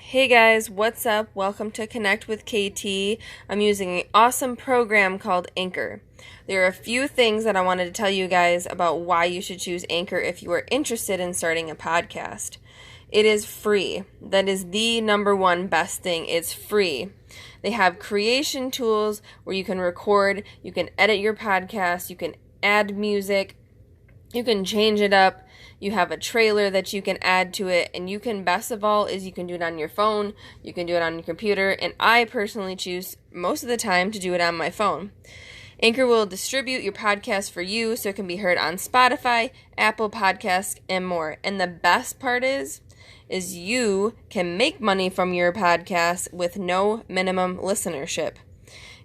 Hey guys, what's up? Welcome to Connect with KT. I'm using an awesome program called Anchor. There are a few things that I wanted to tell you guys about why you should choose Anchor if you are interested in starting a podcast. It is free. That is the number one best thing. It's free. They have creation tools where you can record, you can edit your podcast, you can add music, you can change it up. You have a trailer that you can add to it, and you can, best of all, is you can do it on your phone, you can do it on your computer, and I personally choose most of the time to do it on my phone. Anchor will distribute your podcast for you so it can be heard on Spotify, Apple Podcasts, and more. And the best part is you can make money from your podcast with no minimum listenership.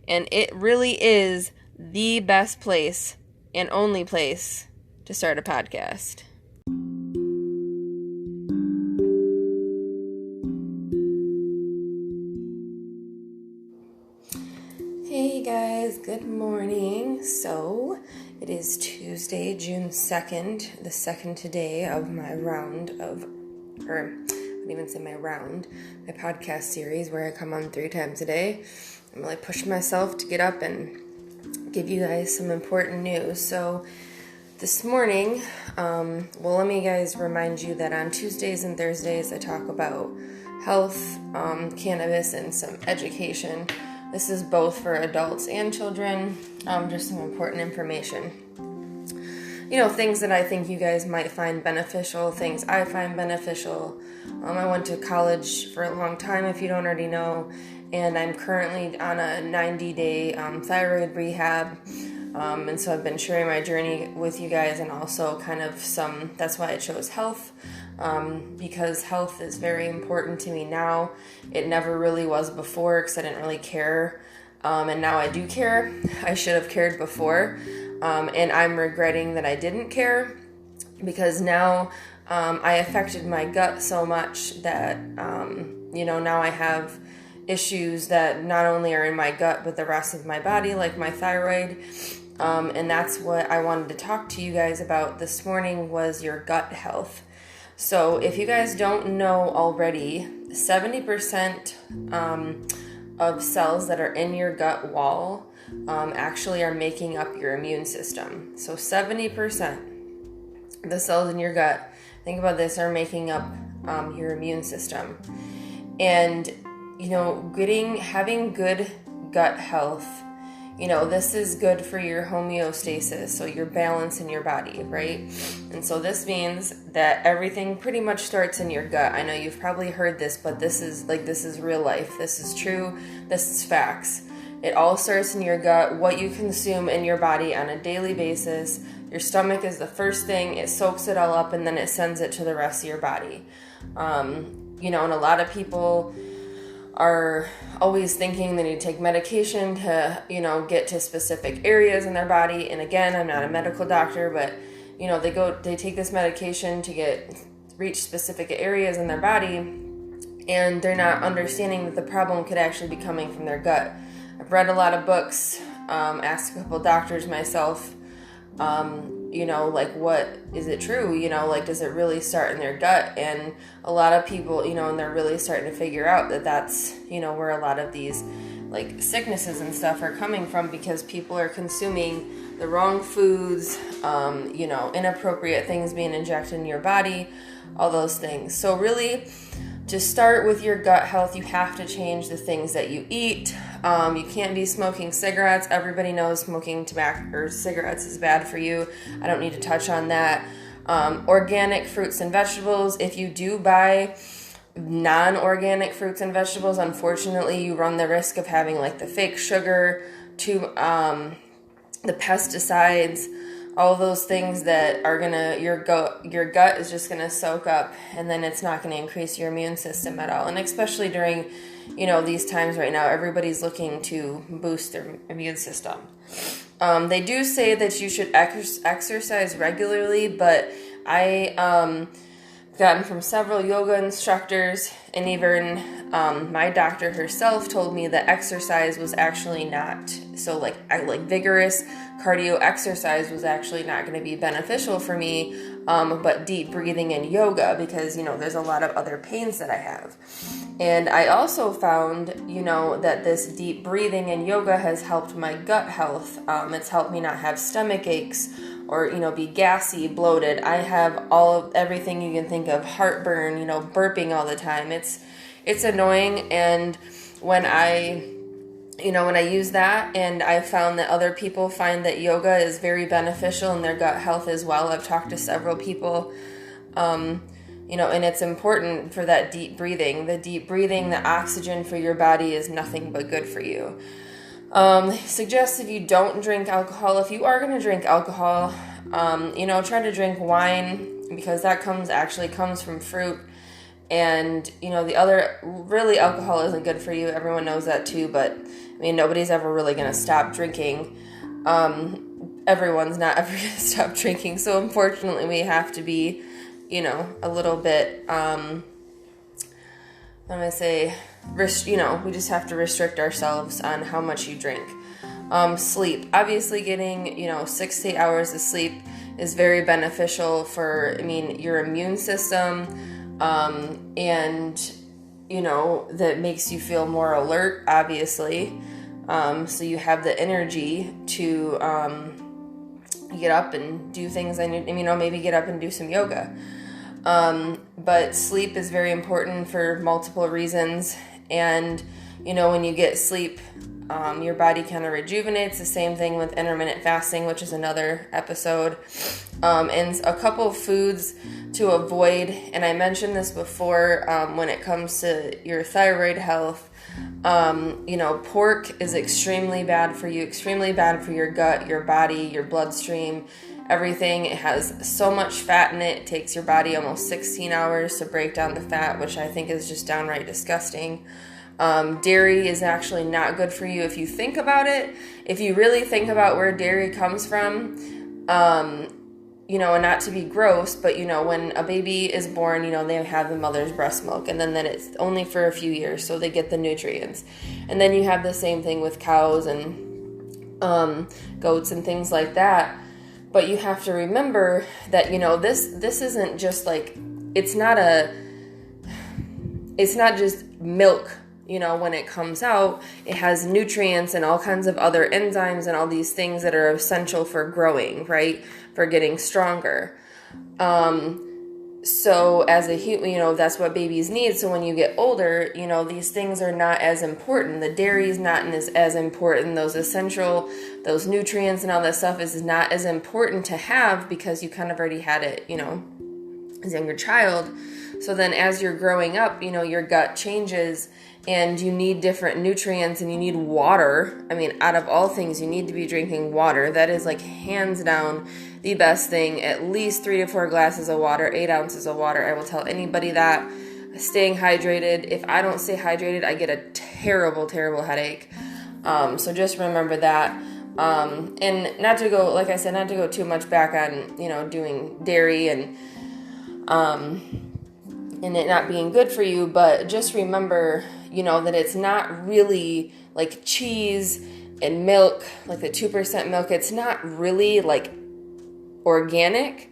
And it really is the best place and only place to start a podcast. Hey guys, good morning. So it is Tuesday, June 2nd, the second today of my round of, or I wouldn't even say my round, my podcast series where I come on 3 times a day. I'm really pushing myself to get up and give you guys some important news. So this morning, let me guys remind you that on Tuesdays and Thursdays I talk about health, cannabis, and some education. This is both for adults and children, just some important information. You know, things that I think you guys might find beneficial, things I find beneficial. I went to college for a long time, if you don't already know, and I'm currently on a 90-day thyroid rehab. And so I've been sharing my journey with you guys, and also kind of that's why I chose health, because health is very important to me now. It never really was before because I didn't really care, and now I do care. I should have cared before, and I'm regretting that I didn't care, because now I affected my gut so much that, now I have issues that not only are in my gut but the rest of my body, like my thyroid. And that's what I wanted to talk to you guys about this morning, was your gut health. So if you guys don't know already, 70% of cells that are in your gut wall actually are making up your immune system. So 70% of the cells in your gut, think about this, are making up your immune system. And having good gut health, this is good for your homeostasis, so your balance in your body, right? And so this means that everything pretty much starts in your gut. I know you've probably heard this, but this is real life. This is true. This is facts. It all starts in your gut, what you consume in your body on a daily basis. Your stomach is the first thing. It soaks it all up, and then it sends it to the rest of your body. And a lot of people are always thinking they need to take medication to, get to specific areas in their body. And again, I'm not a medical doctor, but, they take this medication to reach specific areas in their body, and they're not understanding that the problem could actually be coming from their gut. I've read a lot of books, asked a couple doctors myself, what is it true? Does it really start in their gut? And a lot of people, and they're really starting to figure out that that's, where a lot of these sicknesses and stuff are coming from, because people are consuming the wrong foods, inappropriate things being injected in your body, all those things. So really, to start with your gut health, you have to change the things that you eat. You can't be smoking cigarettes. Everybody knows smoking tobacco or cigarettes is bad for you. I don't need to touch on that. Organic fruits and vegetables. If you do buy non-organic fruits and vegetables, unfortunately, you run the risk of having the fake sugar, the pesticides, all those things that are your gut is just gonna soak up, and then it's not gonna increase your immune system at all. And especially during, these times right now, everybody's looking to boost their immune system. They do say that you should exercise regularly, but I gotten from several yoga instructors, and even my doctor herself told me that exercise was actually not, vigorous cardio exercise was actually not going to be beneficial for me but deep breathing and yoga, because, there's a lot of other pains that I have. And I also found, that this deep breathing and yoga has helped my gut health. It's helped me not have stomach aches or, be gassy, bloated. I have everything you can think of, heartburn, burping all the time. It's annoying. And when I use that, and I found that other people find that yoga is very beneficial in their gut health as well. I've talked to several people, and it's important for that deep breathing. The deep breathing, the oxygen for your body is nothing but good for you. Suggest if you don't drink alcohol, if you are going to drink alcohol, try to drink wine, because that comes from fruit. And, the other, really, alcohol isn't good for you. Everyone knows that too, but, nobody's ever really going to stop drinking. Everyone's not ever going to stop drinking. So, unfortunately, we have to be, a little bit, we just have to restrict ourselves on how much you drink. Sleep. Obviously, getting, 6 to 8 hours of sleep is very beneficial for, your immune system. And, that makes you feel more alert, obviously. So you have the energy to, get up and do things, and, maybe get up and do some yoga. But sleep is very important for multiple reasons. And, when you get sleep, your body kind of rejuvenates. The same thing with intermittent fasting, which is another episode. And a couple of foods to avoid, and I mentioned this before, when it comes to your thyroid health, pork is extremely bad for you, extremely bad for your gut, your body, your bloodstream, everything. It has so much fat in it. It takes your body almost 16 hours to break down the fat, which I think is just downright disgusting. Dairy is actually not good for you if you think about it. If you really think about where dairy comes from, and not to be gross, but, when a baby is born, they have the mother's breast milk, and then it's only for a few years, so they get the nutrients. And then you have the same thing with cows and goats and things like that. But you have to remember that, this isn't just like, it's not just milk. When it comes out, it has nutrients and all kinds of other enzymes and all these things that are essential for growing, right? For getting stronger. So as a human, that's what babies need. So when you get older, these things are not as important. The dairy is not as important. Those nutrients and all that stuff is not as important to have, because you kind of already had it, as a younger child. So then as you're growing up, your gut changes, and you need different nutrients, and you need water. Out of all things, you need to be drinking water. That is like hands down the best thing. At least 3 to 4 glasses of water, 8 ounces of water. I will tell anybody that. Staying hydrated. If I don't stay hydrated, I get a terrible, terrible headache. So just remember that. And not to go too much back on, doing dairy and it not being good for you, but just remember, that it's not really like cheese and milk, like the 2% milk. It's not really like organic.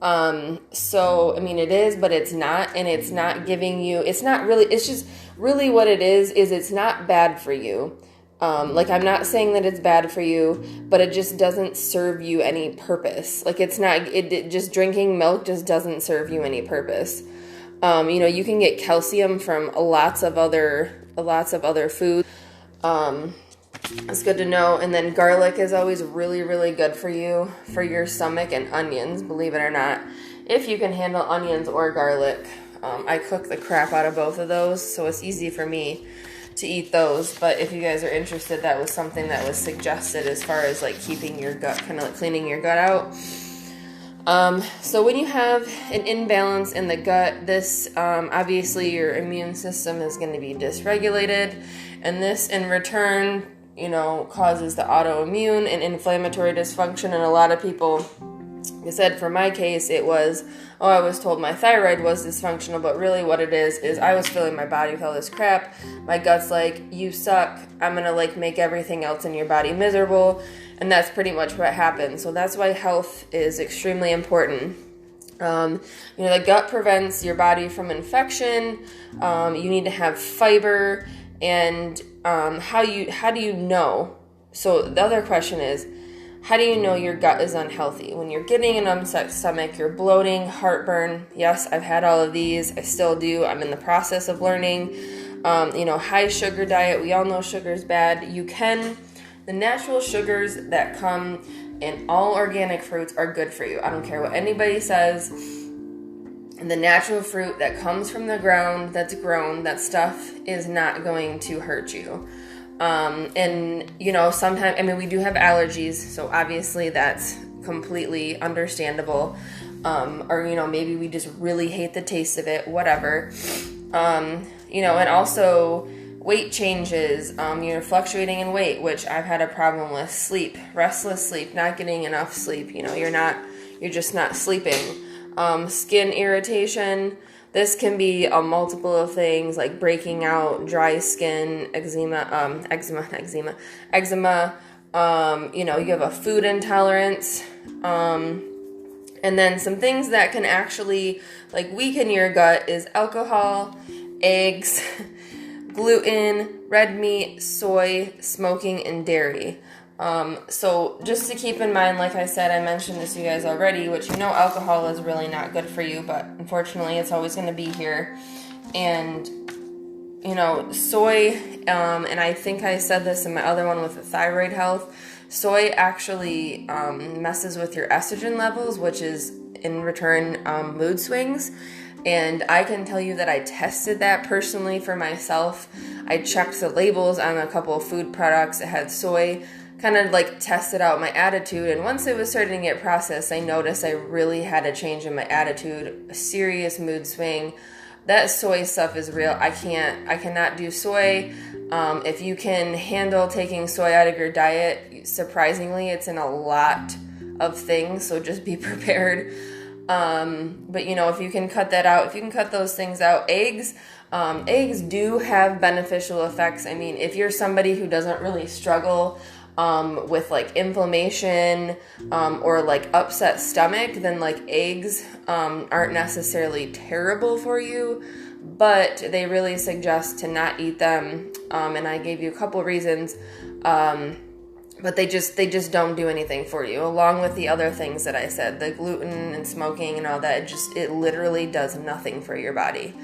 So, it is, but it's not, and it's not giving you, it's just really what it is it's not bad for you. I'm not saying that it's bad for you, but it just doesn't serve you any purpose. Like just drinking milk just doesn't serve you any purpose. You can get calcium from lots of other foods. It's good to know. And then garlic is always really, really good for you, for your stomach, and onions, believe it or not. If you can handle onions or garlic. I cook the crap out of both of those, so it's easy for me to eat those. But if you guys are interested, that was something that was suggested as far as like keeping your gut, kind of like cleaning your gut out. So when you have an imbalance in the gut, this, obviously your immune system is going to be dysregulated, and this in return, causes the autoimmune and inflammatory dysfunction. And a lot of people, like I said, for my case, it was, I was told my thyroid was dysfunctional, but really what it is I was filling my body with all this crap. My gut's like, you suck. I'm going to make everything else in your body miserable. And that's pretty much what happened. So that's why health is extremely important. The gut prevents your body from infection. You need to have fiber. And how do you know? So the other question is, how do you know your gut is unhealthy? When you're getting an upset stomach, you're bloating, heartburn. Yes, I've had all of these. I still do. I'm in the process of learning. High sugar diet. We all know sugar is bad. The natural sugars that come in all organic fruits are good for you. I don't care what anybody says. The natural fruit that comes from the ground, that's grown, that stuff is not going to hurt you. Sometimes, we do have allergies, so obviously that's completely understandable. Maybe we just really hate the taste of it, whatever. And also weight changes, you're fluctuating in weight, which I've had a problem with. Sleep, restless sleep, not getting enough sleep, you're just not sleeping. Skin irritation. This can be a multiple of things like breaking out, dry skin, eczema. You have a food intolerance. And then some things that can actually weaken your gut is alcohol, eggs, gluten, red meat, soy, smoking, and dairy. So just to keep in mind, like I said, I mentioned this to you guys already, which alcohol is really not good for you, but unfortunately it's always going to be here. And, soy, and I think I said this in my other one with the thyroid health, soy actually messes with your estrogen levels, which is in return mood swings. And I can tell you that I tested that personally for myself. I checked the labels on a couple of food products that had soy, kind of tested out my attitude, and once it was starting to get processed, I noticed I really had a change in my attitude, a serious mood swing. That soy stuff is real. I cannot do soy. If you can handle taking soy out of your diet, surprisingly, it's in a lot of things, so just be prepared. But if you can cut that out, if you can cut those things out, eggs do have beneficial effects. If you're somebody who doesn't really struggle with inflammation or upset stomach, then eggs aren't necessarily terrible for you, but they really suggest to not eat them. And I gave you a couple reasons, but they just don't do anything for you, along with the other things that I said, the gluten and smoking and all that. It literally does nothing for your body.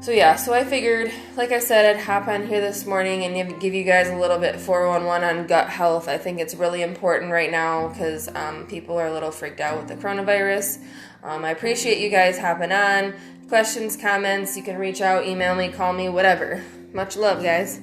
So I figured, like I said, I'd hop on here this morning and give you guys a little bit 411 on gut health. I think it's really important right now because people are a little freaked out with the coronavirus. I appreciate you guys hopping on. Questions, comments, you can reach out, email me, call me, whatever. Much love, guys.